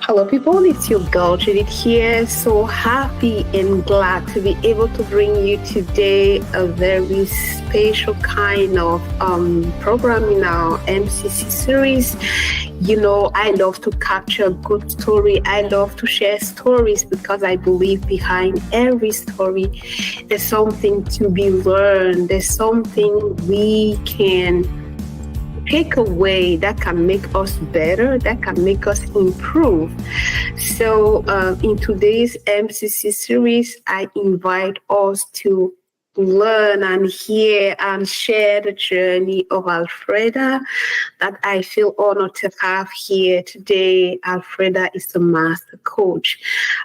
Hello, people. It's your girl Judith here. So happy and glad to be able to bring you today a very special kind of program in our MCC series. You know, I love to capture good story. I love to share stories because I believe behind every story, there's something to be learned. There's something we can take away that can make us better, that can make us improve. So in today's MCC series, I invite us to learn and hear and share the journey of Alfreda that I feel honored to have here today. Alfreda is a master coach.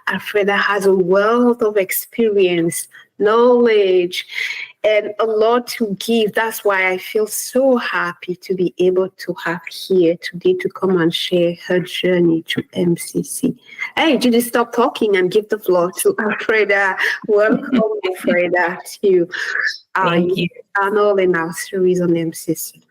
Alfreda has a wealth of experience, knowledge, and a lot to give. That's why I feel so happy to be able to have here today to come and share her journey to MCC. Hey, Judith, stop talking and give the floor to Alfreda. Welcome, Alfreda, to our channel and our series on MCC.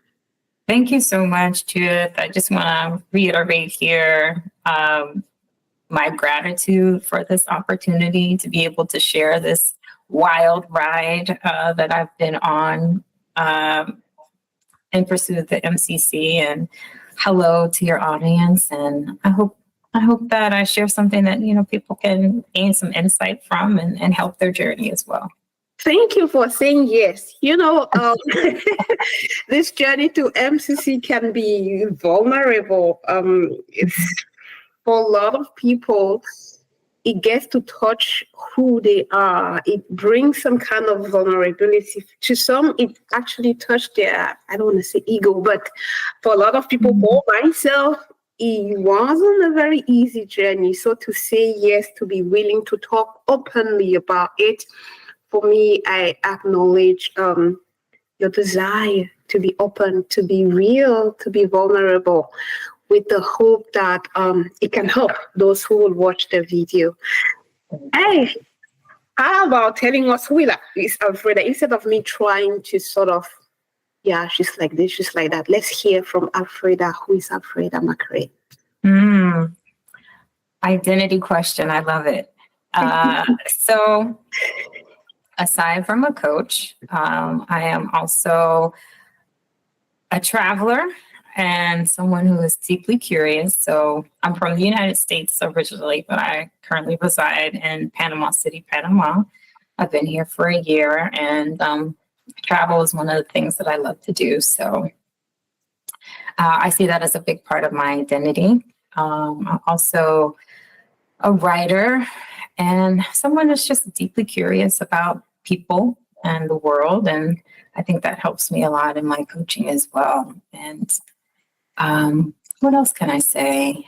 Thank you so much, Judith. I just want to reiterate here my gratitude for this opportunity to be able to share this wild ride that I've been on in pursuit of the MCC. And hello to your audience. And I hope that I share something that, you know, people can gain some insight from and help their journey as well. Thank you for saying yes. You know, this journey to MCC can be vulnerable. It's for a lot of people. It gets to touch who they are. It brings some kind of vulnerability. To some, it actually touched their, I don't want to say ego, but for a lot of people, for myself, it wasn't a very easy journey. So to say yes, to be willing to talk openly about it, for me, I acknowledge your desire to be open, to be real, to be vulnerable, with the hope that it can help those who will watch the video. Hey, how about telling us who is Alfreda, instead of me trying to sort of, yeah, she's like this, she's like that. Let's hear from Alfreda. Who is Alfreda MacRae? Identity question. I love it. So aside from a coach, I am also a traveler and someone who is deeply curious. So I'm from the United States originally, but I currently reside in Panama City, Panama. I've been here for a year, and travel is one of the things that I love to do. So I see that as a big part of my identity. I'm also a writer and someone that's just deeply curious about people and the world. And I think that helps me a lot in my coaching as well. And what else can I say?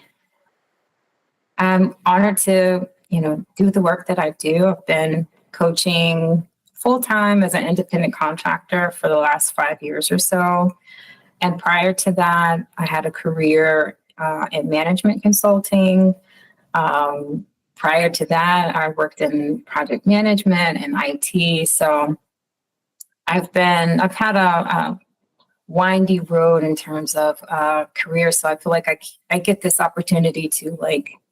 I'm honored to, do the work that I do. I've been coaching full-time as an independent contractor for the last 5 years or so. And prior to that, I had a career in management consulting. Prior to that, I worked in project management and IT. So I've had a windy road in terms of career. So I feel like I get this opportunity to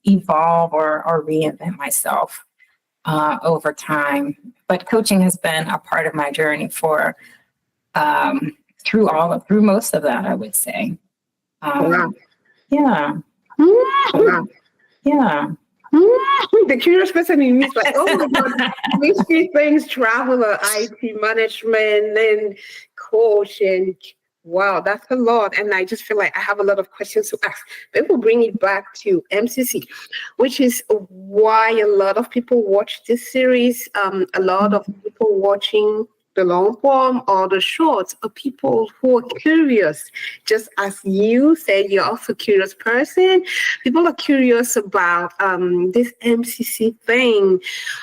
evolve or reinvent myself over time. But coaching has been a part of my journey for through most of that, I would say. Wow. Yeah. Wow. Yeah. The curious person in me is like, oh my God, mystery things, traveler, IT management, and coach, and wow, that's a lot. And I just feel like I have a lot of questions to ask. But we'll bring it back to MCC, which is why a lot of people watch this series. A lot of people watching the long form or the shorts are people who are curious. Just as you said, you're also a curious person. People are curious about this MCC thing.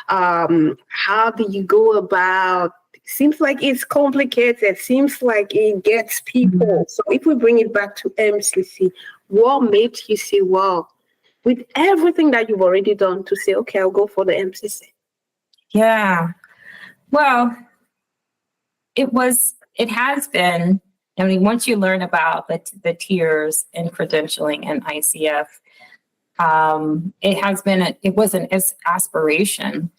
How do you go about? Seems like it's complicated. Seems like it gets people. So if we bring it back to MCC, what made you say, wow, with everything that you've already done, to say, okay, I'll go for the MCC? Yeah. Well, it has been, once you learn about the tiers in credentialing and ICF, It was an aspiration,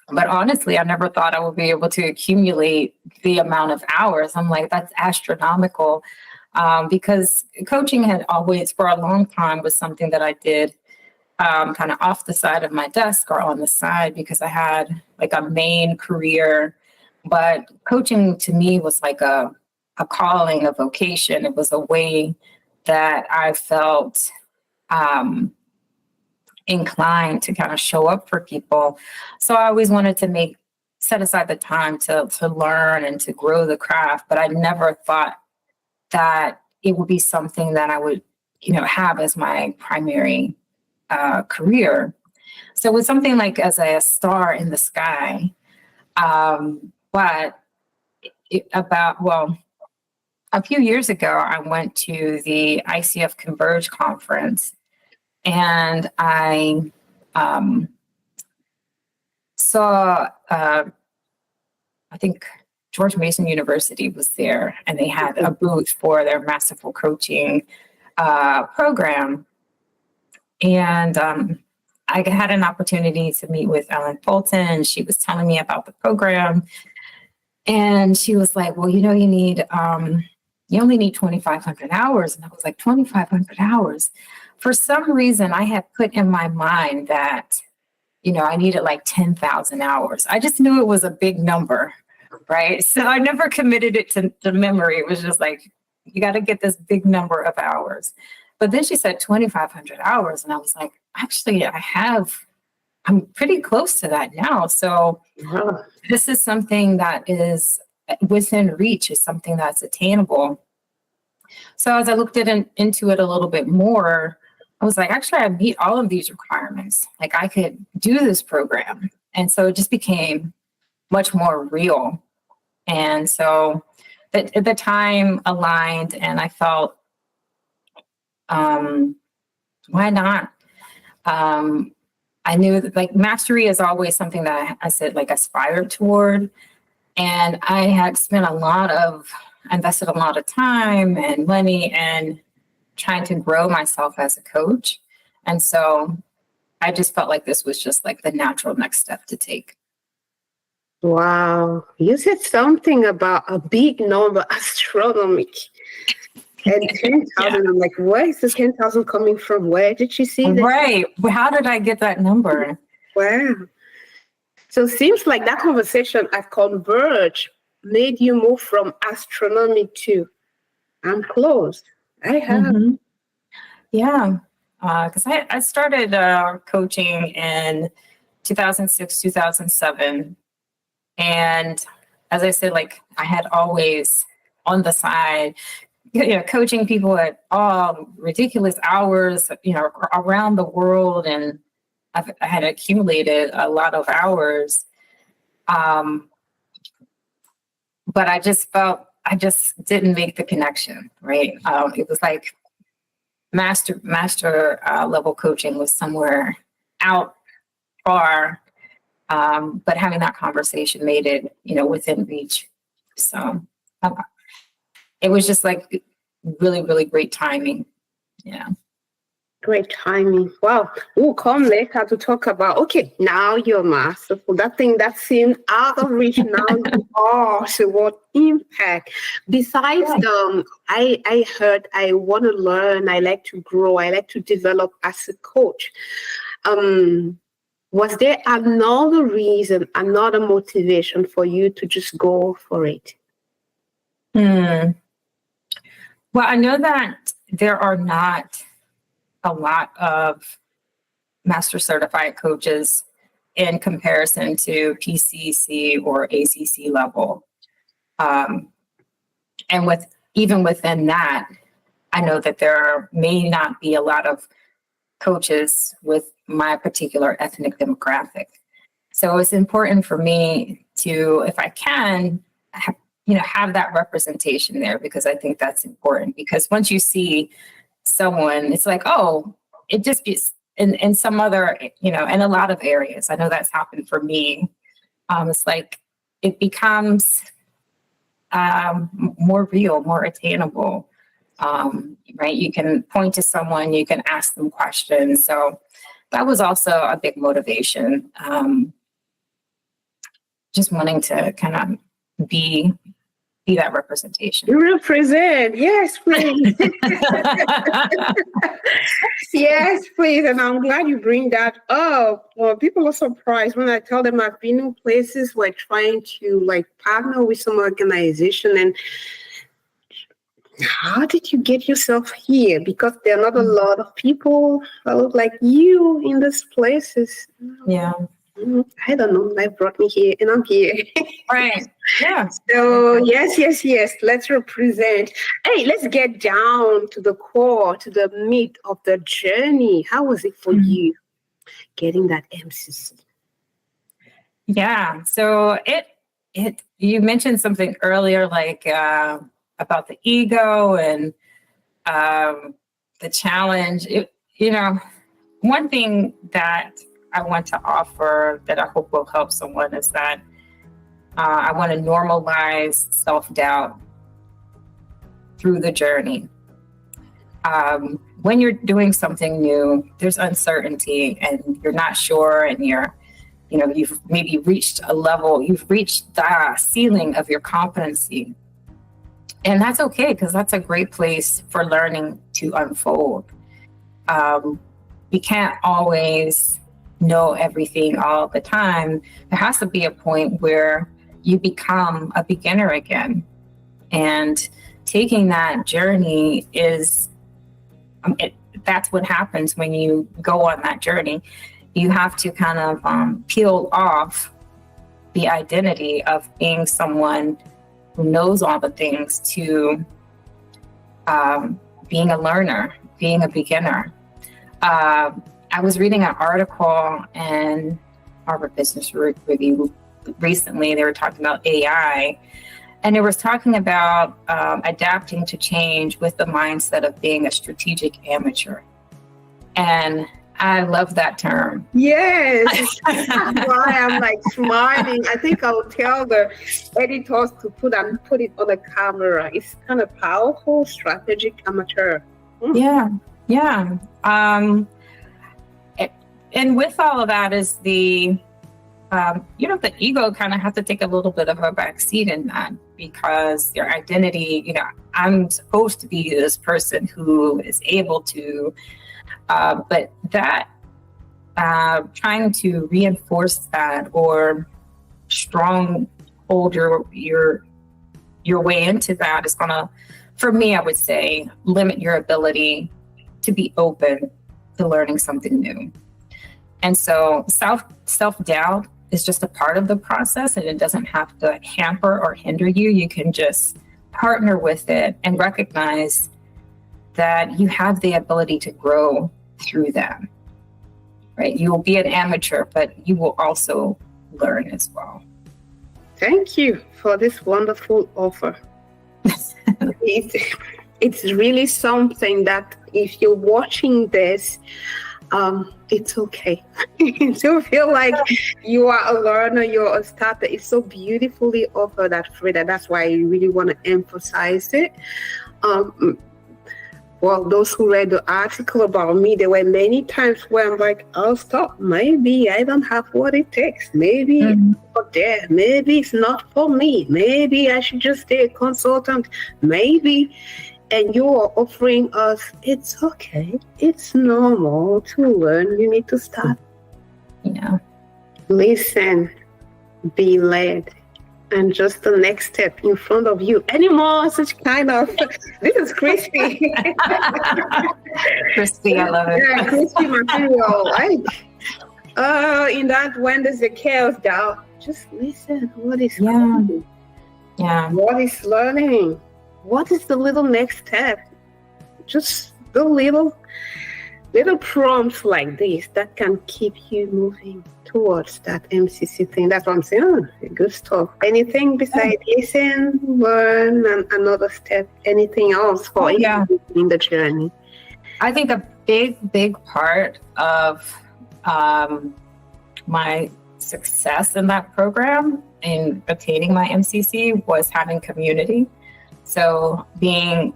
but honestly, I never thought I would be able to accumulate the amount of hours. I'm like, that's astronomical, because coaching had always, for a long time, was something that I did kind of off the side of my desk or on the side because I had like a main career. But coaching to me was like a calling, a vocation. It was a way that I felt inclined to kind of show up for people. So I always wanted to set aside the time to learn and to grow the craft, but I never thought that it would be something that I would, have as my primary career. So it was something like as a star in the sky. But a few years ago, I went to the ICF Converge conference, and I saw, I think George Mason University was there, and they had a booth for their masterful coaching program. And I had an opportunity to meet with Ellen Fulton, and she was telling me about the program. And she was like, well, you only need 2,500 hours. And I was like, 2,500 hours. For some reason, I had put in my mind that, I needed like 10,000 hours. I just knew it was a big number, right? So I never committed it to memory. It was just like, you got to get this big number of hours. But then she said 2,500 hours. And I was like, actually, I'm pretty close to that now. So This is something that is within reach, is something that's attainable. So as I looked into it a little bit more, I was like, actually, I meet all of these requirements. Like I could do this program. And so it just became much more real. And so the time aligned, and I felt, why not? I knew that like mastery is always something that I said like aspired toward. And I had invested a lot of time and money and trying to grow myself as a coach. And so I just felt like this was just like the natural next step to take. Wow. You said something about a big number, astronomic. And 10,000, yeah. I'm like, where is the 10,000 coming from? Where did you see that? Right. How did I get that number? Wow. So it seems like that conversation at Converge made you move from astronomy to I'm close. I have. Mm-hmm. Yeah. Because I started coaching in 2006, 2007. And as I said, like I had always on the side, coaching people at all ridiculous hours, around the world. And I had accumulated a lot of hours. But I just felt I just didn't make the connection, right? It was like master level coaching was somewhere out far, but having that conversation made it, within reach. So it was just like really, really great timing. Yeah. Great timing. Wow. We'll come later to talk about, okay, now you're masterful. That thing that seemed out of reach now. So what impact? Besides I heard I want to learn, I like to grow, I like to develop as a coach. Was there another reason, another motivation for you to just go for it? Well, I know that there are not a lot of master certified coaches in comparison to PCC or ACC level. And even within that, I know that there may not be a lot of coaches with my particular ethnic demographic. So it's important for me to, if I can, have that representation there, because I think that's important. Because once you see someone, it's like, oh, it just is in some other, in a lot of areas. I know that's happened for me. It's like it becomes more real, more attainable. Right? You can point to someone, you can ask them questions. So that was also a big motivation. Just wanting to kind of be that representation. You represent, yes, please. Yes, please. And I'm glad you bring that up. Well, people are surprised when I tell them I've been in places where trying to like partner with some organization, and how did you get yourself here? Because there are not a lot of people that look like you in these places. Yeah. I don't know. Life brought me here, and I'm here. Right. Yeah. So yes. Let's represent. Hey, let's get down to the core, to the meat of the journey. How was it for you getting that MCC? Yeah. So you mentioned something earlier, like about the ego and the challenge. One thing that I want to offer that I hope will help someone is that I want to normalize self-doubt through the journey. When you're doing something new, there's uncertainty and you're not sure, and you've maybe reached a level, you've reached the ceiling of your competency. And that's okay, because that's a great place for learning to unfold. We can't always know everything all the time. There has to be a point where you become a beginner again. And taking that journey is, that's what happens when you go on that journey. You have to kind of peel off the identity of being someone who knows all the things to being a learner, being a beginner. I was reading an article in Harvard Business Review recently. They were talking about AI, and it was talking about adapting to change with the mindset of being a strategic amateur. And I love that term. Yes, that's why I'm like smiling. I think I'll tell the editors to put it on the camera. It's kind of powerful, strategic amateur. Yeah. And with all of that is the ego kind of has to take a little bit of a backseat in that, because your identity, I'm supposed to be this person who is able to, but that trying to reinforce that or hold your way into that is gonna, for me, I would say, limit your ability to be open to learning something new. And so self-doubt is just a part of the process, and it doesn't have to hamper or hinder you. You can just partner with it and recognize that you have the ability to grow through that, right? You will be an amateur, but you will also learn as well. Thank you for this wonderful offer. It's really something that if you're watching this, it's okay. To feel like you are a learner, you're a starter. It's so beautifully offered, Alfreda. That's why I really want to emphasize it. Well, those who read the article about me, there were many times where I'm like, I'll stop. Maybe I don't have what it takes. Maybe it's not there. Maybe it's not for me. Maybe I should just stay a consultant. Maybe. And you are offering us, it's okay. It's normal to learn. You need to start. Listen, be led. And just the next step in front of you. Any more such kind of, this is crispy. Crispy, I love it. Yeah, crispy material. In that, when there's a chaos doubt, just listen. What is learning? Yeah. What is learning? What is the little next step? Just the little prompts like this that can keep you moving towards that MCC thing. That's what I'm saying. Good stuff. Anything besides listen, learn, and another step? Anything else for you in the journey? I think a big part of my success in that program, in obtaining my MCC, was having community. So being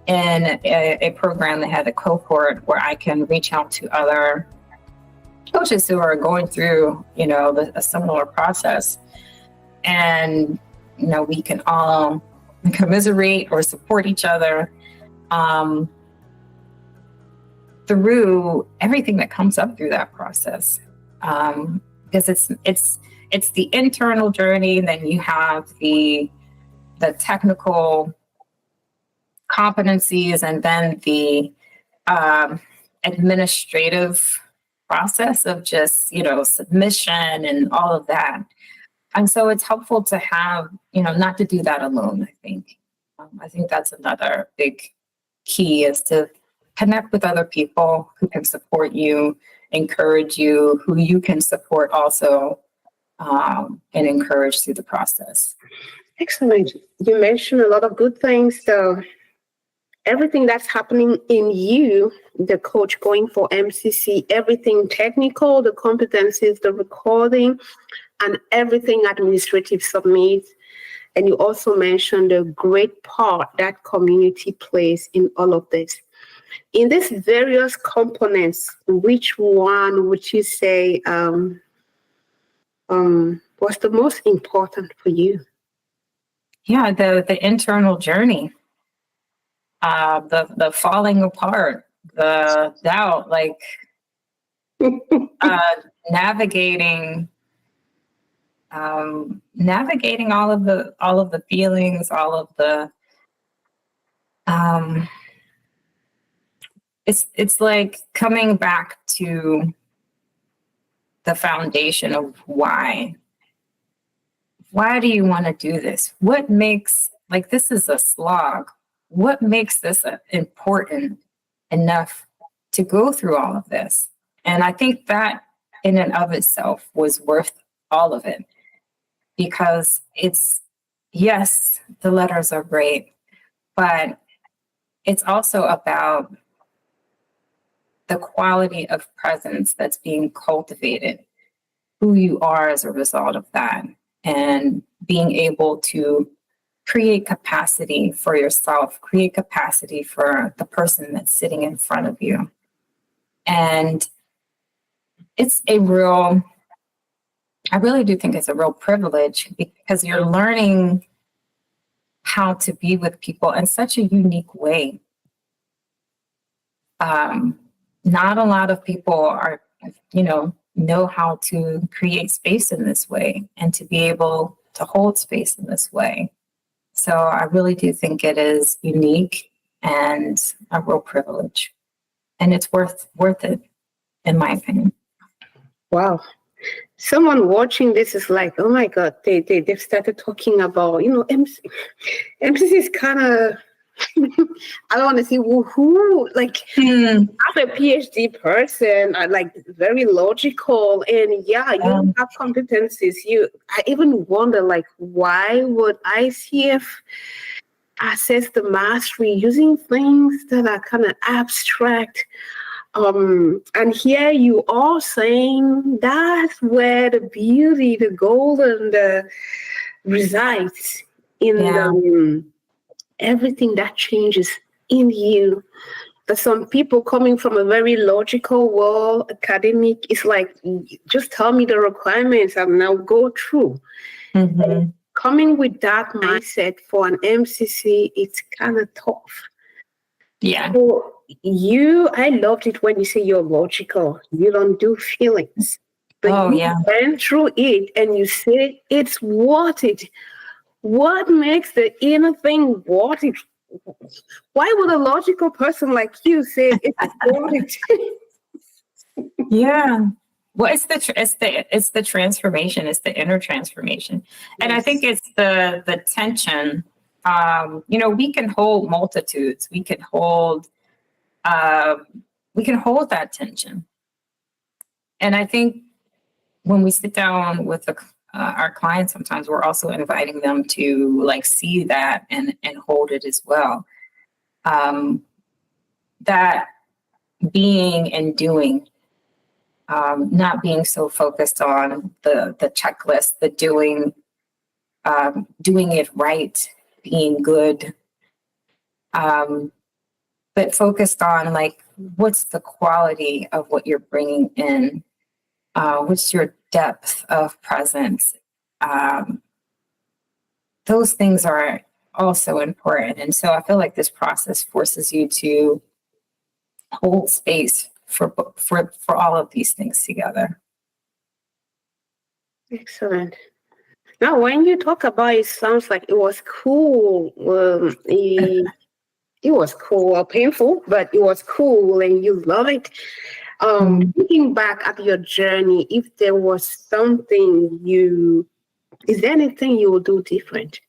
in a program that had a cohort where I can reach out to other coaches who are going through, a similar process. And, we can all commiserate or support each other through everything that comes up through that process. Because it's the internal journey, then you have the technical competencies, and then the administrative process of just, submission and all of that. And so it's helpful to have, not to do that alone, I think. I think that's another big key, is to connect with other people who can support you, encourage you, who you can support also, and encourage through the process. Excellent. You mentioned a lot of good things. So everything that's happening in you, the coach going for MCC, everything technical, the competencies, the recording, and everything administrative submit. And you also mentioned the great part that community plays in all of this. In these various components, which one would you say was the most important for you? Yeah, the internal journey, the falling apart, the doubt, like navigating all of the feelings, all of the it's like coming back to the foundation of why do you want to do this? What makes, like, this is a slog. What makes this important enough to go through all of this? And I think that in and of itself was worth all of it, because yes, the letters are great, but it's also about the quality of presence that's being cultivated, who you are as a result of that, and being able to create capacity for yourself, create capacity for the person that's sitting in front of you. And I really do think it's a real privilege, because you're learning how to be with people in such a unique way. Not a lot of people are, know how to create space in this way and to be able to hold space in this way. So I really do think it is unique and a real privilege, and it's worth it, in my opinion. Wow. Someone watching this is like, oh my God, they've started talking about, MCC is kind of, I don't want to say woohoo, like, I'm a PhD person, I like very logical, and you have competencies. I even wonder, like, why would ICF assess the mastery using things that are kind of abstract? And here you are saying that's where the beauty, the gold, and resides in everything that changes in you. But some people coming from a very logical world, academic, it's like, just tell me the requirements and now go through. Mm-hmm. Coming with that mindset for an MCC, it's kind of tough. Yeah. So I loved it when you say you're logical. You don't do feelings. But you went through it and you say it's worth it. What makes the inner thing worth it? Why would a logical person like you say it's worth it? Yeah. Well, it's the transformation. It's the inner transformation. And I think it's the tension. We can hold multitudes. We can hold that tension. And I think when we sit down with our clients, sometimes we're also inviting them to, like, see that and hold it as well. That being and doing, not being so focused on the checklist, the doing it right, being good. but focused on like, what's the quality of what you're bringing in? What's your depth of presence? Those things are also important. And so I feel like this process forces you to hold space for all of these things together. Excellent. Now, when you talk about it, sounds like it was cool. It was cool or painful, but it was cool and you love it. Looking back at your journey, if there was something is there anything you would do different?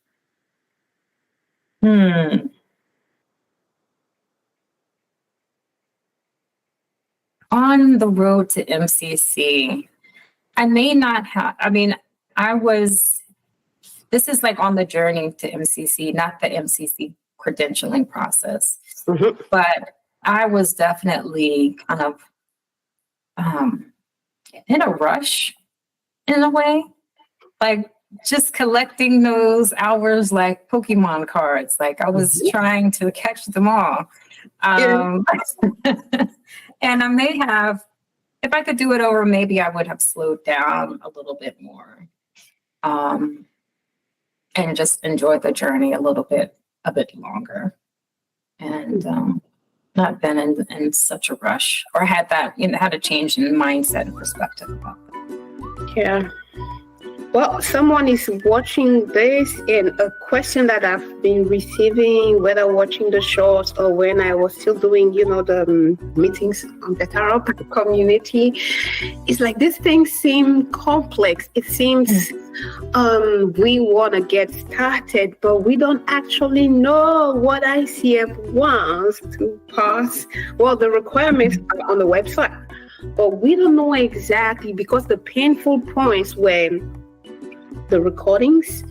On the road to MCC, I may not have, this is like on the journey to MCC, not the MCC credentialing process, but I was definitely kind of in a rush in a way, like just collecting those hours like Pokemon cards. Like I was trying to catch them all. And I may have, if I could do it over, maybe I would have slowed down a little bit more and just enjoyed the journey a bit longer and not been in such a rush or had that, had a change in mindset and perspective about that. Yeah. Well, someone is watching this, and a question that I've been receiving, whether watching the shows or when I was still doing, the meetings on the Tarot community, is like these things seem complex. It seems we want to get started, but we don't actually know what ICF wants to pass. Well, the requirements are on the website, but we don't know exactly, because the painful points were the recordings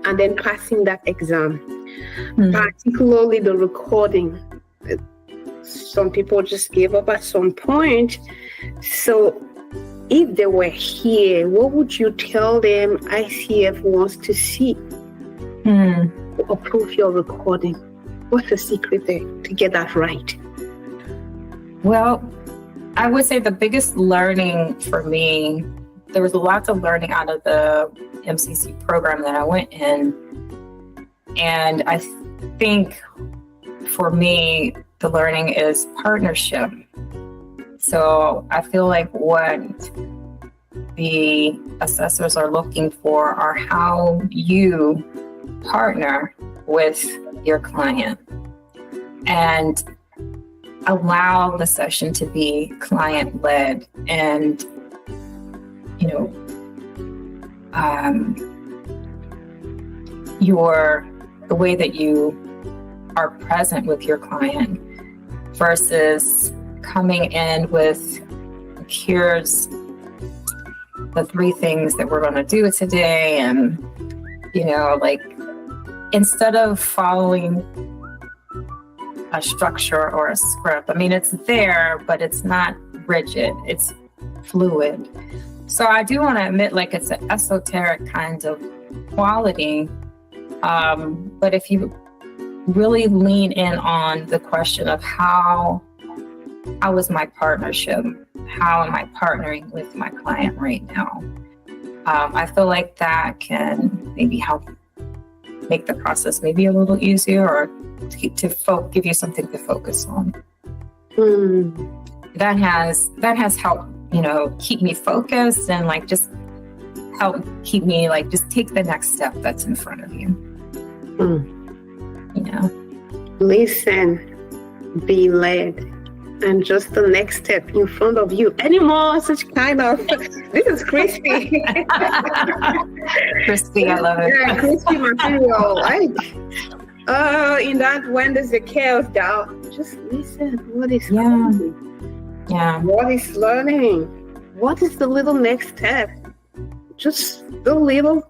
and then passing that exam, particularly the recording. Some people just gave up at some point. So if they were here, what would you tell them ICF wants to see to approve your recording? What's the secret there to get that right? Well, I would say the biggest learning for me, there was lots of learning out of the MCC program that I went in. And I think for me, the learning is partnership. So I feel like what the assessors are looking for are how you partner with your client and allow the session to be client-led and the way that you are present with your client versus coming in with, here's the 3 things that we're going to do today. And, instead of following a structure or a script, it's there, but it's not rigid. It's fluid. So I do want to admit, it's an esoteric kind of quality. But if you really lean in on the question of how is my partnership? How am I partnering with my client right now? I feel like that can maybe help make the process maybe a little easier, or to give you something to focus on. That has helped, keep me focused and just help keep me just take the next step that's in front of you. Listen, be led, and just the next step in front of you. Any more such kind of, this is crispy. Crispy, I love it. Yeah, crispy material. In that, when there's a chaos down, just listen. What is happening? Yeah. What is learning? What is the little next step? Just the little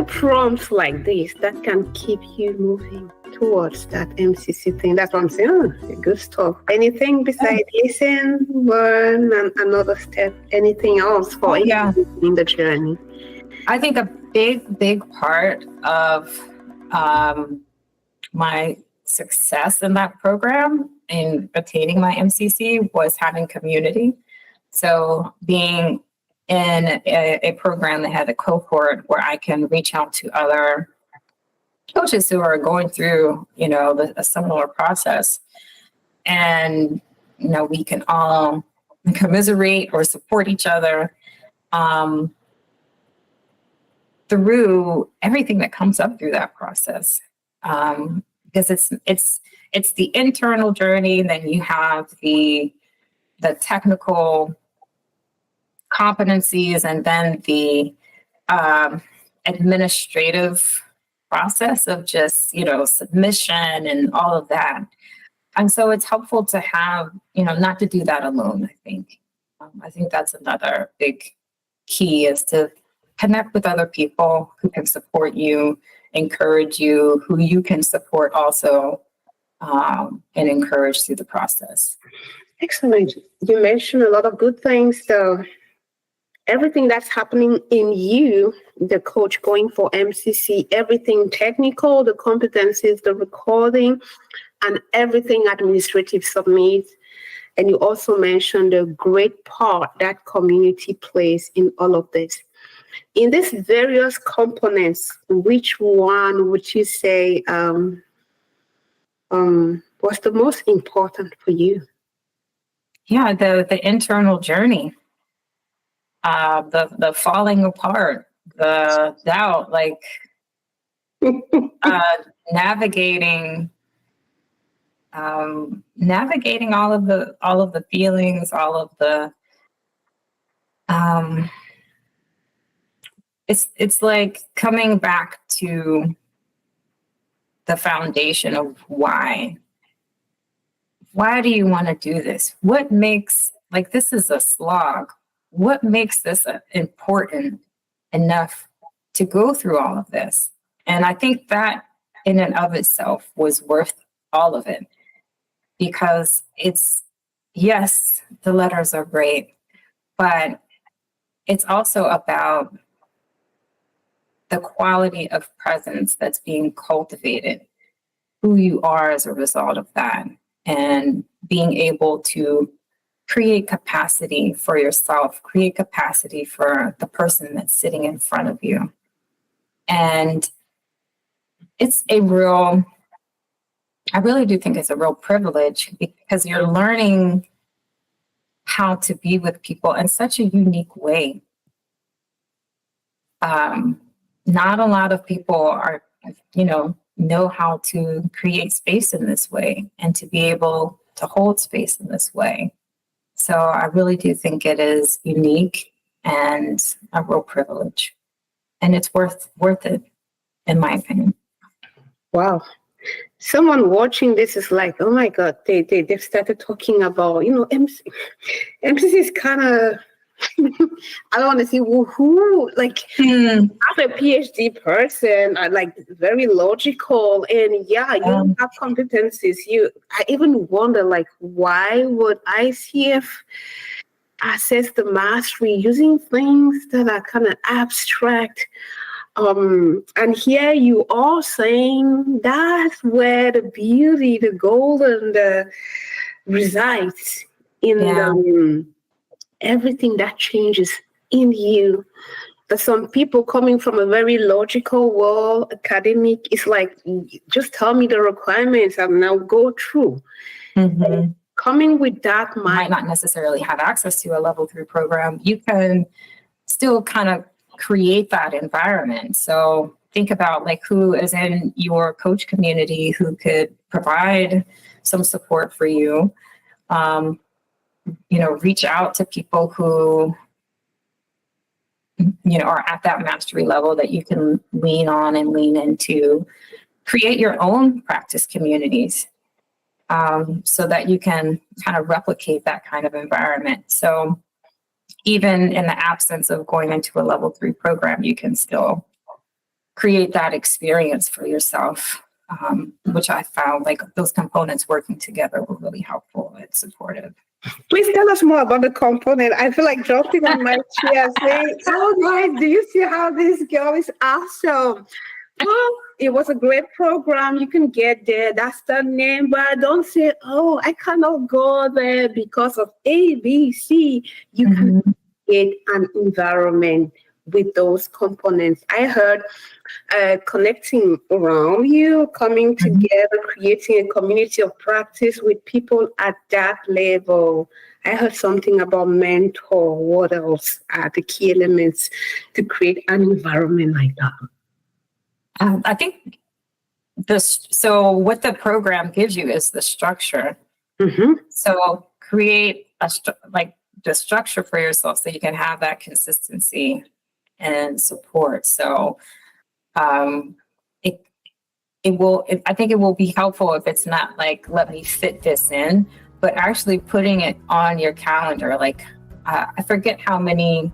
prompts like this that can keep you moving towards that MCC thing. That's what I'm saying. Good stuff. Anything besides listen, learn, and another step? Anything else for you in the journey? I think a big part of my success in that program in attaining my MCC was having community. So being in a program that had a cohort where I can reach out to other coaches who are going through, a similar process, and we can all commiserate or support each other through everything that comes up through that process. Because it's the internal journey, then you have the technical competencies, and then the administrative process of just submission and all of that. And so it's helpful to have not to do that alone. I think that's another big key, is to connect with other people who can support you, encourage you, who you can support also, and encourage through the process. Excellent. You mentioned a lot of good things. So everything that's happening in you, the coach going for MCC, everything technical, the competencies, the recording, and everything administrative submit. And you also mentioned the great part that community plays in all of this. In these various components, which one would you say was the most important for you? Yeah, the internal journey, the falling apart, the doubt, navigating all of the feelings, all of the it's like coming back to the foundation of why do you want to do this? What makes, this is a slog. What makes this important enough to go through all of this? And I think that in and of itself was worth all of it, because yes, the letters are great, but it's also about the quality of presence that's being cultivated, who you are as a result of that, and being able to create capacity for yourself, create capacity for the person that's sitting in front of you. And I really do think it's a real privilege, because you're learning how to be with people in such a unique way. Not a lot of people are, know how to create space in this way and to be able to hold space in this way. So I really do think it is unique and a real privilege, and it's worth it, in my opinion. Wow. Someone watching this is like, oh my God, they've started talking about, MCC is kind of, I don't want to say who I'm a PhD person, I very logical, and you have competencies. I even wonder, why would ICF assess the mastery using things that are kind of abstract? And here you are saying that's where the beauty, the golden, resides in the everything that changes in you. But some people coming from a very logical world, academic, it's like, just tell me the requirements and now go through. Mm-hmm. Coming with that might not necessarily have access to a level 3 program. You can still kind of create that environment. So think about who is in your coach community who could provide some support for you. Reach out to people who, are at that mastery level that you can lean on and lean into. Create your own practice communities so that you can kind of replicate that kind of environment. So even in the absence of going into a level 3 program, you can still create that experience for yourself, which I found those components working together were really helpful and supportive. Please tell us more about the component. I feel like jumping on my chair saying, oh, guys, do you see how this girl is awesome? Oh, it was a great program. You can get there. That's the name. But don't say, oh, I cannot go there because of A, B, C. You can create an environment with those components. I heard connecting around you, coming together, creating a community of practice with people at that level. I heard something about mentor. What else are the key elements to create an environment like that? I think so what the program gives you is the structure. So create the structure for yourself so you can have that consistency and support. So I think it will be helpful if it's not like, let me fit this in, but actually putting it on your calendar. Like, I forget how many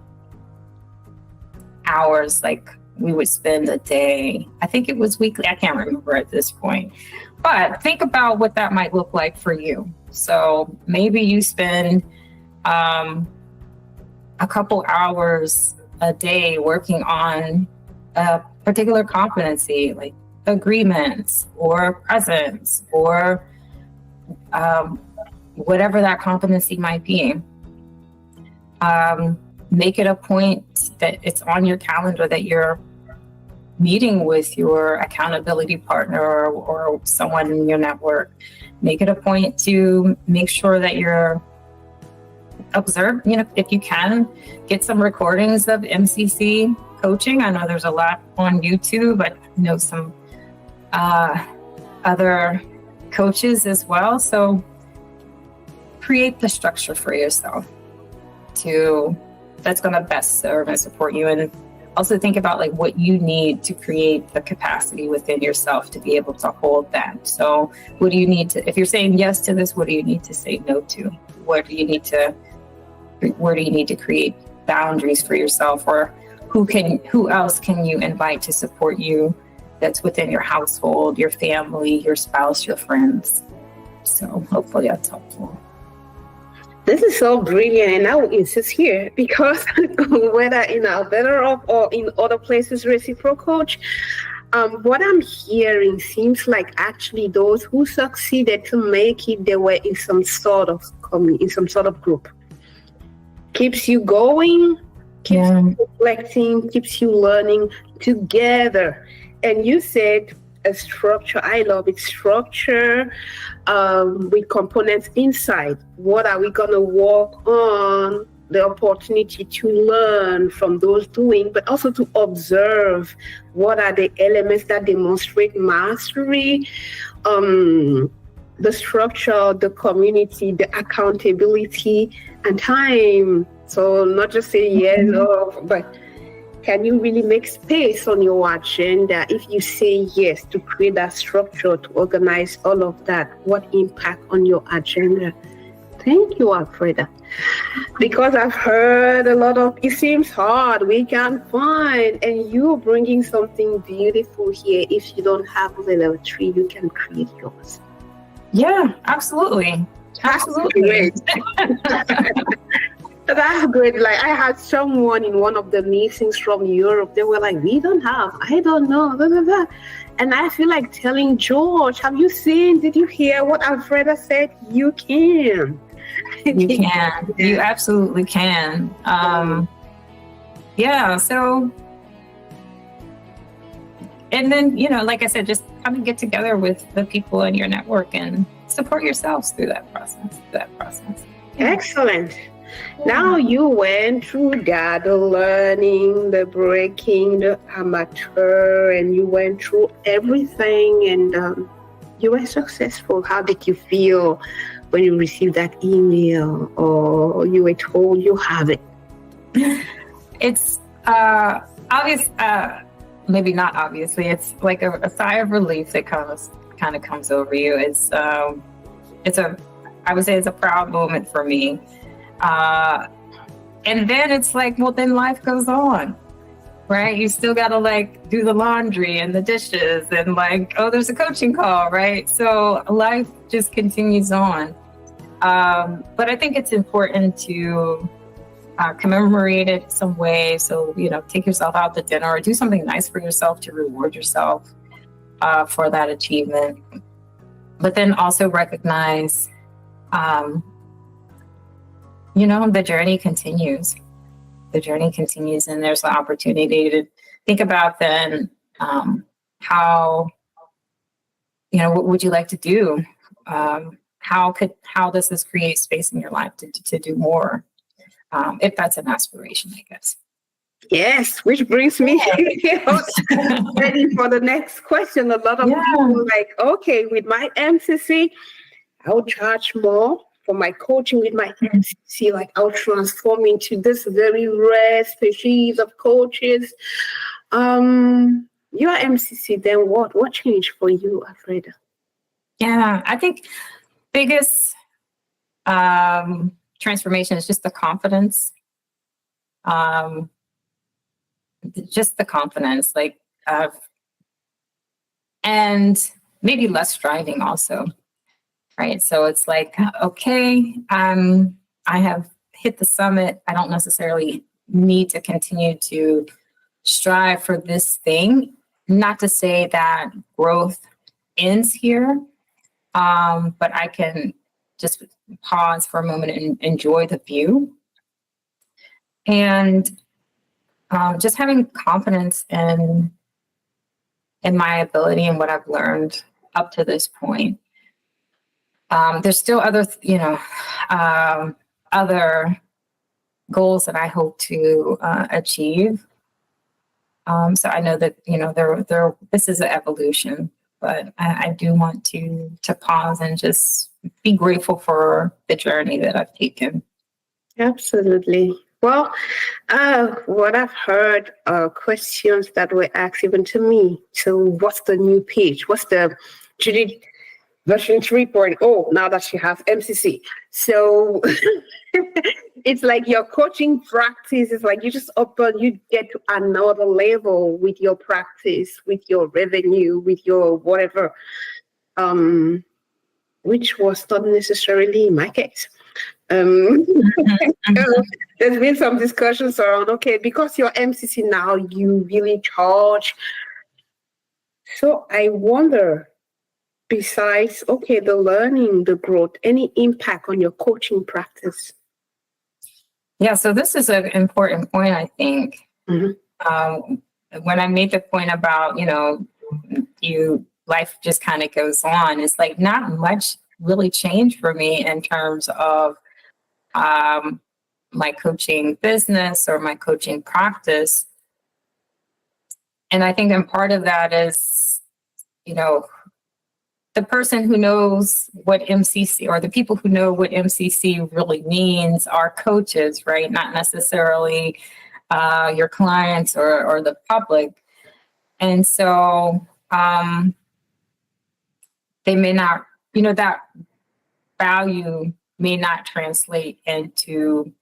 hours like we would spend a day. I think it was weekly. I can't remember at this point, but think about what that might look like for you. So maybe you spend a couple hours a day working on a particular competency, like agreements or presence or whatever that competency might be. Make it a point that it's on your calendar that you're meeting with your accountability partner or someone in your network. Make it a point to make sure that you're observe, if you can, get some recordings of MCC coaching. I know there's a lot on YouTube. I know some other coaches as well. So create the structure for yourself that's going to best serve and support you. And also think about like what you need to create the capacity within yourself to be able to hold that. So what do you need to, if you're saying yes to this, what do you need to say no to? Where do you need to create boundaries for yourself, or who else can you invite to support you that's within your household, your family, your spouse, your friends? So hopefully that's helpful. This is so brilliant, and I will insist here because whether in Alberta or in other places, Reciprocal Coach, what I'm hearing seems like actually those who succeeded to make it, they were in some sort of group. Keeps you going, keeps you reflecting, keeps you learning together. And you said a structure. I love it. Structure with components inside. What are we going to work on? The opportunity to learn from those doing, but also to observe what are the elements that demonstrate mastery, the structure, the community, the accountability, and time. So not just say yes, no, but can you really make space on your agenda if you say yes to create that structure, to organize all of that? What impact on your agenda? Thank you, Alfreda. Because I've heard a lot of, it seems hard, we can't find, and you're bringing something beautiful here. If you don't have level 3, you can create yours. Yeah, absolutely. Absolutely. That's great. Like I had someone in one of the meetings from Europe. They were like, we don't have, I don't know, blah, blah, blah. And I feel like telling George, have you seen, did you hear what Alfreda said? You can. You can. You absolutely can. So, and then, like I said, just come and get together with the people in your network and support yourselves through that process. Excellent. Now you went through that, the learning, the breaking, the amateur, and you went through everything, and you were successful. How did you feel when you received that email or you were told you have it? It's obvious, maybe not obviously. It's like a sigh of relief that kind of comes over you. I would say it's a proud moment for me. And then it's like, well, then life goes on, right? You still got to like do the laundry and the dishes and like, oh, there's a coaching call, right? So life just continues on. But I think it's important to commemorate it some way. So, take yourself out to dinner or do something nice for yourself to reward yourself for that achievement. But then also recognize, the journey continues. The journey continues, and there's the opportunity to think about then how, what would you like to do? How does this create space in your life to do more? If that's an aspiration, I guess. Yes, which brings me ready for the next question. A lot of people are like, okay, with my MCC, I'll charge more for my coaching with my MCC. Like, I'll transform into this very rare species of coaches. Your MCC, then what? What changed for you, Alfreda? Yeah, I think biggest transformation is just the confidence. Just the confidence, and maybe less striving also, right? So it's like, okay, I have hit the summit. I don't necessarily need to continue to strive for this thing. Not to say that growth ends here, but I can just pause for a moment and enjoy the view. And just having confidence in my ability and what I've learned up to this point. There's still other, other goals that I hope to achieve. So I know that, this is an evolution, but I do want to pause and just be grateful for the journey that I've taken. Absolutely. Well, what I've heard are questions that were asked even to me. So what's the new page? What's the Judith version 3.0 now that she has MCC? So it's like your coaching practice is like you get to another level with your practice, with your revenue, with your whatever, which was not necessarily my case. There's been some discussions around, okay, because you're MCC now, you really charge. So I wonder, besides, okay, the learning, the growth, any impact on your coaching practice? Yeah, so this is an important point, I think. Mm-hmm. When I made the point about, life just kind of goes on, it's like not much really changed for me in terms of my coaching business or my coaching practice. And I think part of that is, the person who knows what MCC, or the people who know what MCC really means, are coaches, right? Not necessarily your clients or the public. And so they may not, that value may not translate into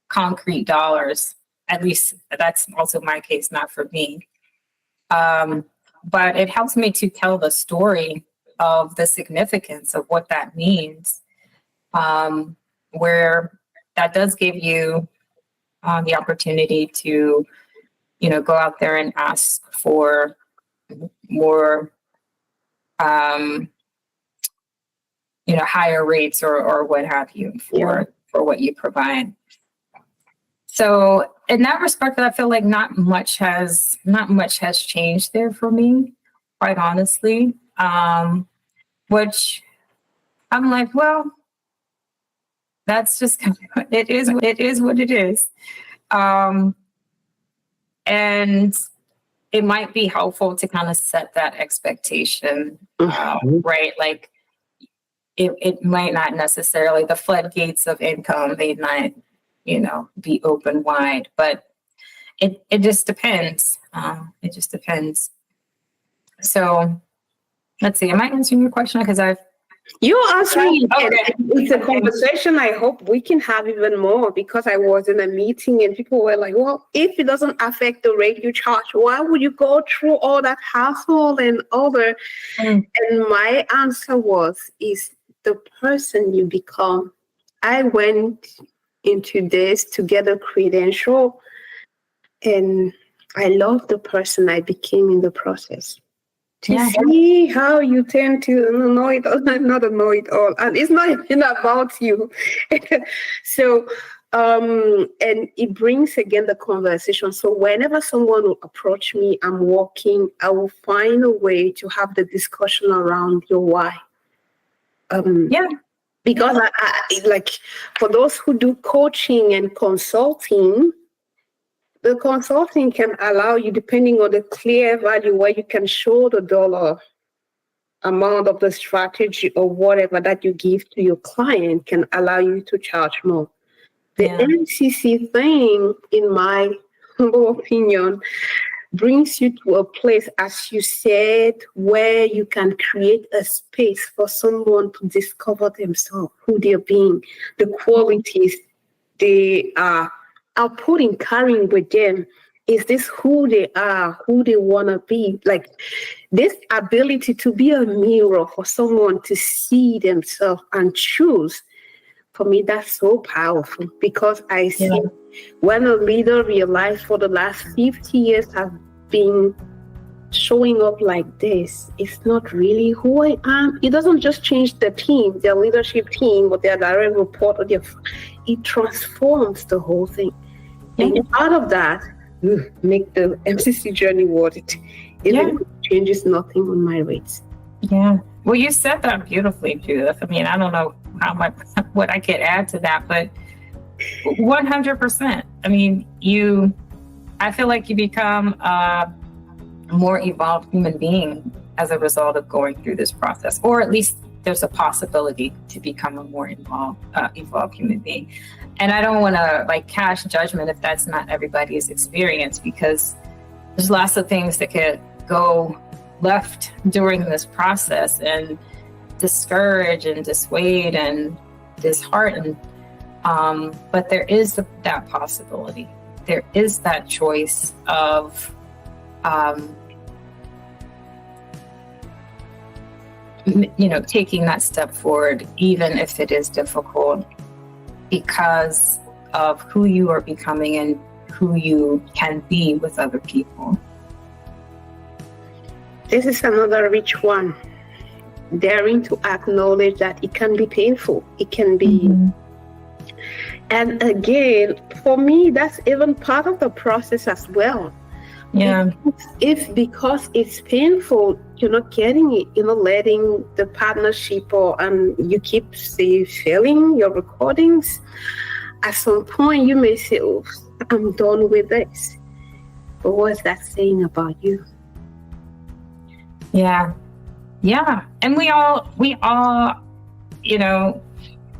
concrete dollars. At least that's also my case, not for me. But it helps me to tell the story of the significance of what that means, where that does give you the opportunity to, go out there and ask for more, higher rates or what have you for what you provide. So in that respect, I feel like not much has changed there for me, quite honestly. Which I'm like, well, that's just kind of, it is what it is. And it might be helpful to kind of set that expectation, right? Like it might not necessarily, the floodgates of income may not, be open wide, but it just depends. It just depends. So let's see, am I answering your question? Because You're answering. Okay. It's a conversation I hope we can have even more, because I was in a meeting and people were like, well, if it doesn't affect the rate you charge, why would you go through all that hassle and other? And my answer is the person you become. I went into this to get a credential. And I love the person I became in the process. To see how you tend to know it all, not know it all. And it's not even about you. So, and it brings again the conversation. So whenever someone will approach me, I'm walking, I will find a way to have the discussion around your why. Because I like, for those who do coaching and consulting, the consulting can allow you, depending on the clear value where you can show the dollar amount of the strategy or whatever that you give to your client, can allow you to charge more. The MCC thing, in my humble opinion, brings you to a place, as you said, where you can create a space for someone to discover themselves, who they're being, the qualities they are putting, carrying with them. Is this who they are, who they want to be? Like this ability to be a mirror for someone to see themselves and choose. For me, that's so powerful, because I see when a leader realized for the last 50 years have been showing up like this, it's not really who I am. It doesn't just change the team, their leadership team, or their direct report, or it transforms the whole thing. And out of that, make the MCC journey worth it. It changes nothing on my rates. Yeah. Well, you said that beautifully, Judith. I mean, I don't know how much what I could add to that, but 100%. I mean, I feel like you become a more evolved human being as a result of going through this process, or at least there's a possibility to become a more evolved human being. And I don't want to cast judgment if that's not everybody's experience, because there's lots of things that could go left during this process and discourage and dissuade and dishearten. But there is that possibility. There is that choice of taking that step forward, even if it is difficult, because of who you are becoming and who you can be with other people. This is another rich one. Daring to acknowledge that it can be painful. It can be. And again, for me, that's even part of the process as well. Yeah. If because it's painful, you're not getting it, letting the partnership and you keep failing your recordings, at some point you may say, oh, I'm done with this. But what's that saying about you? Yeah. Yeah. And we all,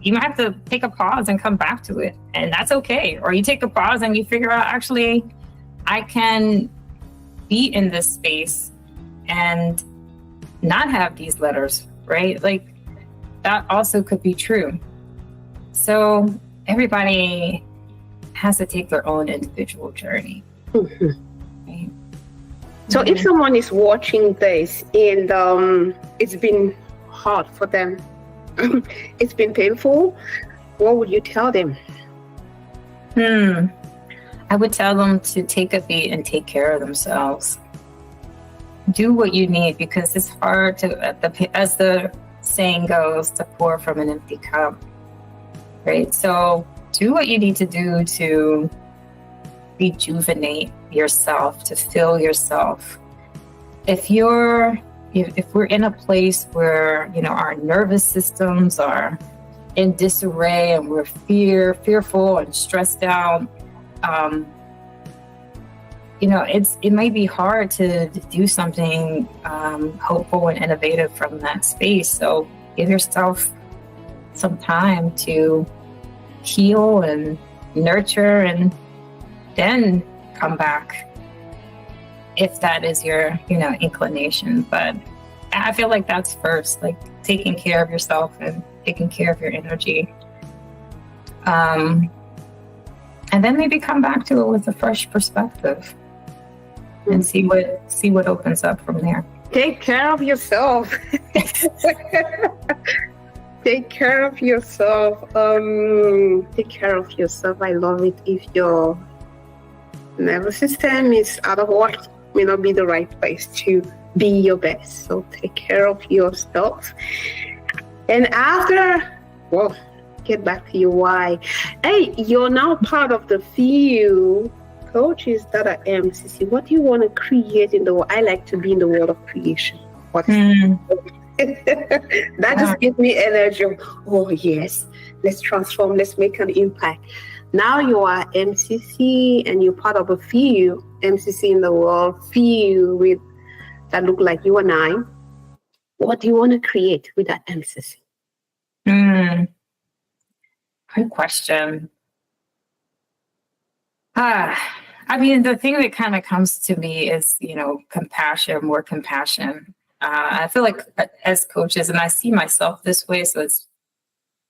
you might have to take a pause and come back to it. And that's okay. Or you take a pause and you figure out, actually, I can be in this space and not have these letters, right? That also could be true. So everybody has to take their own individual journey. Right? So if someone is watching this and it's been hard for them, it's been painful, what would you tell them? I would tell them to take a beat and take care of themselves. Do what you need, because it's hard to, as the saying goes, to pour from an empty cup, right? So do what you need to do to rejuvenate yourself, to fill yourself. If we're in a place where, our nervous systems are in disarray and we're fearful and stressed out, it may be hard to do something hopeful and innovative from that space. So give yourself some time to heal and nurture, and then come back if that is your, inclination. But I feel like that's first, taking care of yourself and taking care of your energy. And then maybe come back to it with a fresh perspective and see what opens up from there. Take care of yourself. Take Take care of yourself. Take care of yourself. I love it. If your nervous system is out of order, may not be the right place to be your best. So take care of yourself. And after, well, get back to your why. Hey, you're now part of the few coaches that are MCC. What do you want to create in the world? I like to be in the world of creation. That just gives me energy. Oh yes, let's transform, let's make an impact. Now you are MCC and you're part of a few MCC in the world, few with that look like you and I. What do you want to create with that MCC? Good question. I mean, the thing that kind of comes to me is, compassion, more compassion. I feel like as coaches, and I see myself this way, so it's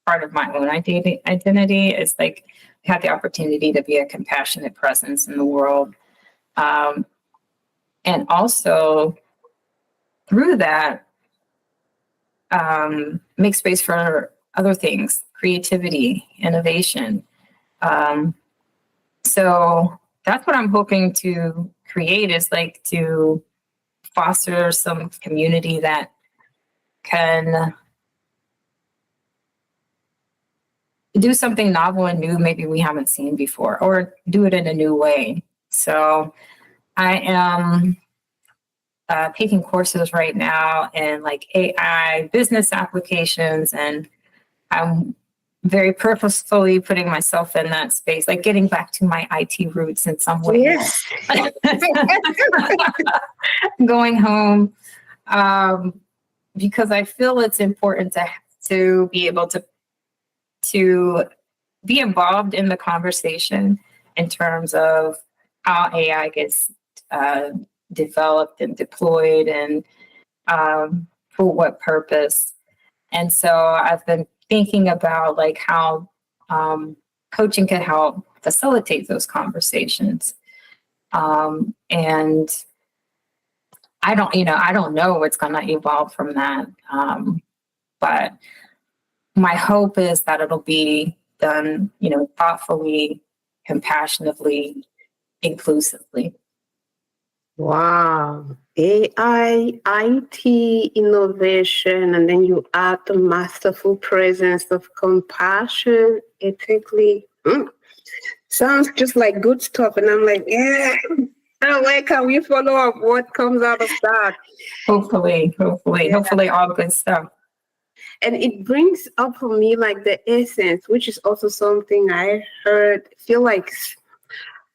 part of my own identity, is like I have the opportunity to be a compassionate presence in the world. And also through that, make space for other things, creativity, innovation. So that's what I'm hoping to create, is like to foster some community that can do something novel and new maybe we haven't seen before, or do it in a new way. So I am taking courses right now in like AI business applications, and I'm very purposefully putting myself in that space, like getting back to my IT roots in some way. Yes. Going home, because I feel it's important to be able to be involved in the conversation in terms of how AI gets developed and deployed, and for what purpose. And so I've been thinking about like how coaching can help facilitate those conversations. And I don't know what's going to evolve from that. But my hope is that it'll be done, thoughtfully, compassionately, inclusively. Wow. AI, IT, innovation, and then you add the masterful presence of compassion, ethically. Sounds just like good stuff. And I'm like, yeah, where can we follow up what comes out of that? Hopefully, all good stuff. And it brings up for me like the essence, which is also something I feel like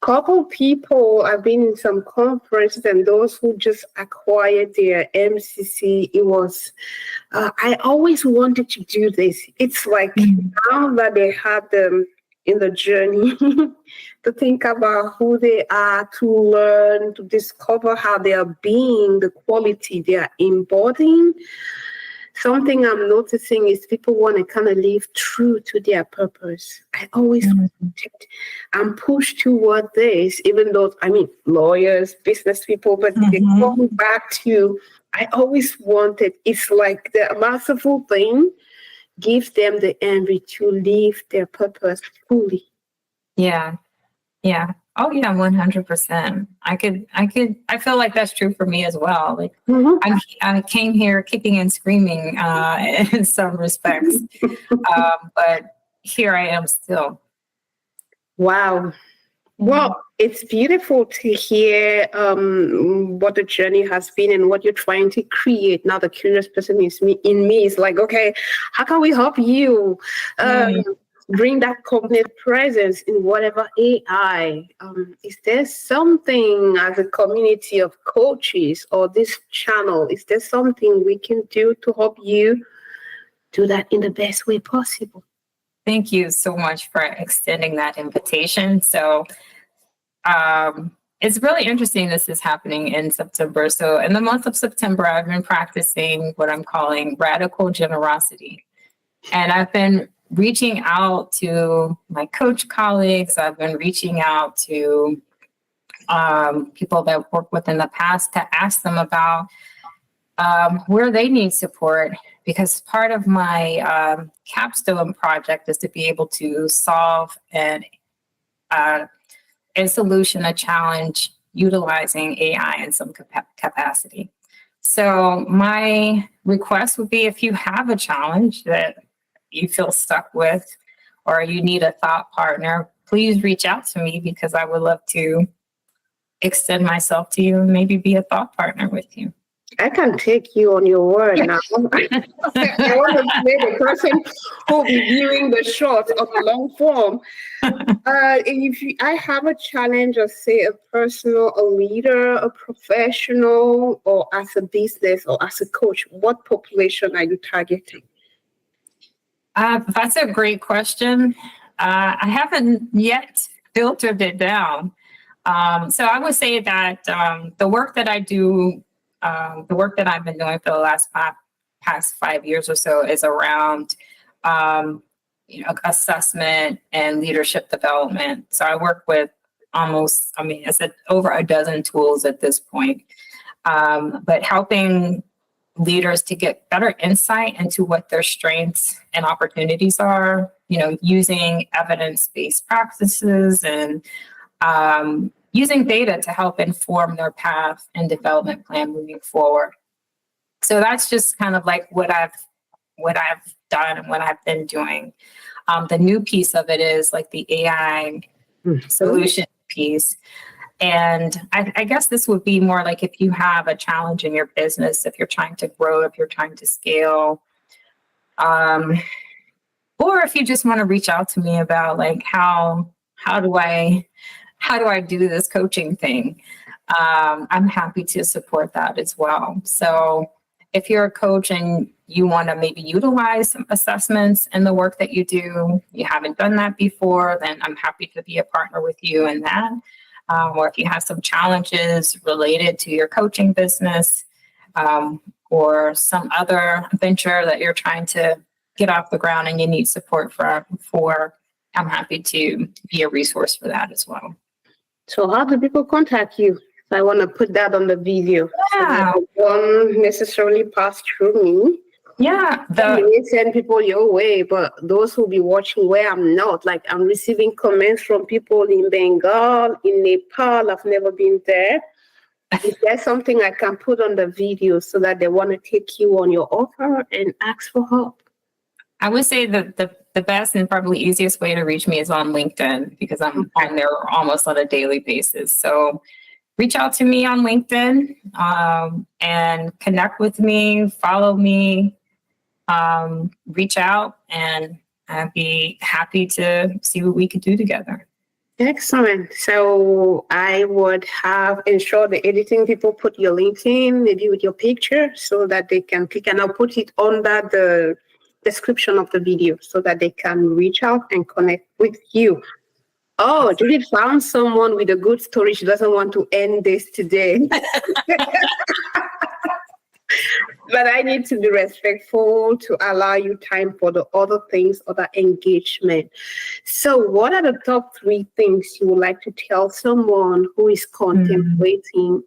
couple people, I've been in some conferences, and those who just acquired their MCC, it was, I always wanted to do this. It's like now that they have them in the journey to think about who they are, to learn, to discover how they are being, the quality they are embodying. Something I'm noticing is people want to kind of live true to their purpose. I always I'm pushed toward this, even though, lawyers, business people, but they come back to, I always wanted, it's like the masterful thing gives them the envy to live their purpose fully. Yeah. Oh yeah, 100%. I feel like that's true for me as well. Like I came here kicking and screaming in some respects, but here I am still. Wow. Well, it's beautiful to hear what the journey has been and what you're trying to create. Now the curious person in me is like, okay, how can we help you bring that complete presence in whatever AI? Is there something as a community of coaches or this channel, is there something we can do to help you do that in the best way possible? Thank you so much for extending that invitation. So it's really interesting this is happening in September. So in the month of September, I've been practicing what I'm calling radical generosity. And I've been reaching out to my coach colleagues. I've been reaching out to people that I've worked with in the past to ask them about where they need support because part of my capstone project is to be able to solve a solution, a challenge utilizing AI in some capacity. So my request would be, if you have a challenge that you feel stuck with, or you need a thought partner, please reach out to me, because I would love to extend myself to you and maybe be a thought partner with you. I can take you on your word now. I want to play the person who will be viewing the short or the long form. I have a challenge of, say, a personal, a leader, a professional, or as a business or as a coach, what population are you targeting? That's a great question. I haven't yet filtered it down. So I would say that the work that I do, the work that I've been doing for the past 5 years or so is around assessment and leadership development. So I work with over a dozen tools at this point, but helping leaders to get better insight into what their strengths and opportunities are, using evidence-based practices and using data to help inform their path and development plan moving forward. So that's just kind of like what I've done and what I've been doing. The new piece of it is like the AI solution piece. And I guess this would be more like if you have a challenge in your business, if you're trying to grow, if you're trying to scale, or if you just want to reach out to me about like how do I do this coaching thing? I'm happy to support that as well. So if you're a coach and you want to maybe utilize some assessments in the work that you do, you haven't done that before, then I'm happy to be a partner with you in that. Or if you have some challenges related to your coaching business, or some other venture that you're trying to get off the ground and you need support for, I'm happy to be a resource for that as well. So how do people contact you? I want to put that on the video. Yeah. So they don't necessarily pass through me. Yeah. I may send people your way, but those who be watching where I'm not, like I'm receiving comments from people in Bengal, in Nepal. I've never been there. Is there something I can put on the video so that they want to take you on your offer and ask for help? I would say that the best and probably easiest way to reach me is on LinkedIn, because I'm on there almost on a daily basis. So reach out to me on LinkedIn and connect with me, follow me, reach out, and I'd be happy to see what we could do together. Excellent. So I would have ensure the editing people put your LinkedIn, maybe with your picture, so that they can click, and I'll put it under the description of the video so that they can reach out and connect with you. Oh, Judith found someone with a good story. She doesn't want to end this today. But I need to be respectful to allow you time for the other things, other engagement. So what are the top 3 things you would like to tell someone who is contemplating,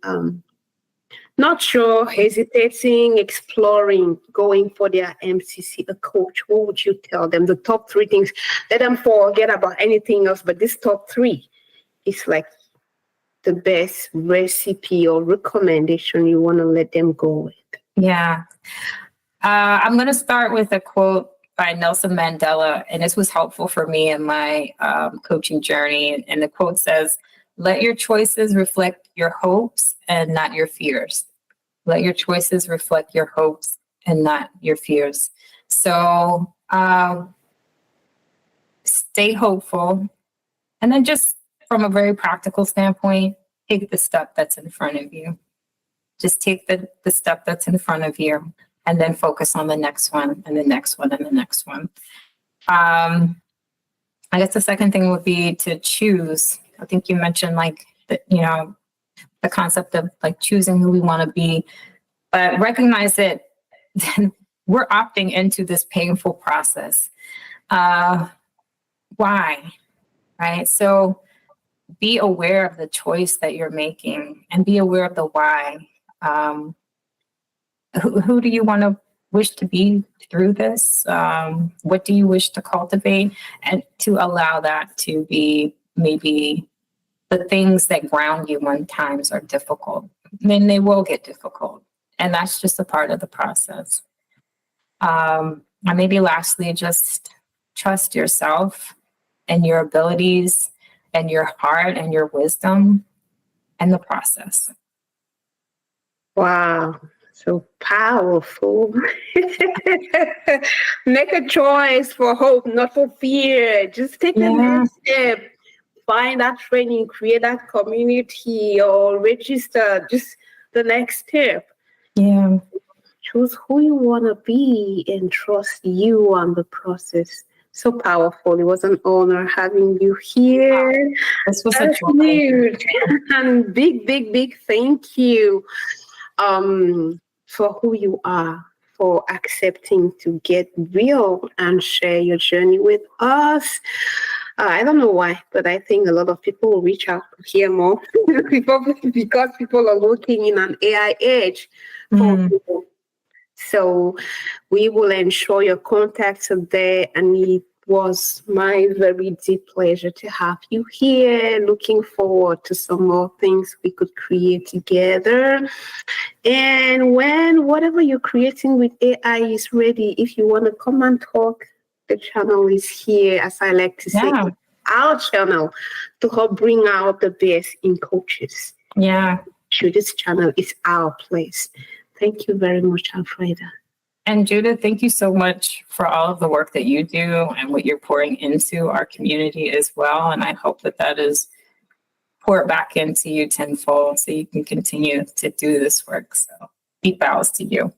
not sure, hesitating, exploring, going for their MCC, a coach? What would you tell them? The top 3 things. Let them forget about anything else, but this top 3 is like the best recipe or recommendation you want to let them go with. Yeah. I'm going to start with a quote by Nelson Mandela, and this was helpful for me in my coaching journey. And the quote says, "Let your choices reflect your hopes and not your fears." Let your choices reflect your hopes and not your fears. So stay hopeful. And then just from a very practical standpoint, take the step that's in front of you. Just take the step that's in front of you, and then focus on the next one and the next one and the next one. I guess the second thing would be to choose. I think you mentioned the concept of like choosing who we want to be, but recognize that we're opting into this painful process. Why? Right? So be aware of the choice that you're making and be aware of the why. Who do you want to wish to be through this? What do you wish to cultivate? And to allow that to be maybe the things that ground you when times are difficult. Then they will get difficult. And that's just a part of the process. And maybe lastly, just trust yourself and your abilities and your heart and your wisdom and the process. Wow, so powerful. Make a choice for hope, not for fear. Just take the next step. Find that training, create that community, or register. Just the next step. Yeah. Choose who you want to be and trust you on the process. So powerful. It was an honor having you here. This was a huge and big thank you for who you are, for accepting to get real and share your journey with us. I don't know why, but I think a lot of people will reach out to hear more because people are looking in an AI age for people. So we will ensure your contacts are there, and it was my very deep pleasure to have you here. Looking forward to some more things we could create together. And when whatever you're creating with AI is ready, if you want to come and talk, the channel is here, as I like to say, our channel to help bring out the best in coaches. Yeah. Judith's channel is our place. Thank you very much, Alfreda. And Judith, thank you so much for all of the work that you do and what you're pouring into our community as well. And I hope that that is poured back into you tenfold so you can continue to do this work. So deep bows to you.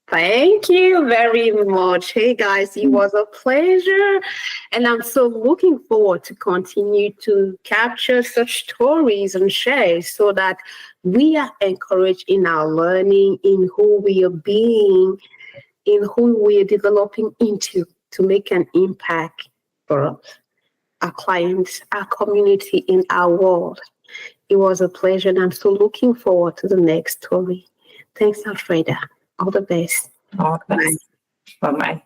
Thank you very much. Hey guys, it was a pleasure. And I'm so looking forward to continue to capture such stories and share so that we are encouraged in our learning, in who we are being, in who we are developing into to make an impact for us, our clients, our community, in our world. It was a pleasure, and I'm so looking forward to the next story. Thanks, Alfreda. All the best. All the best. Bye-bye.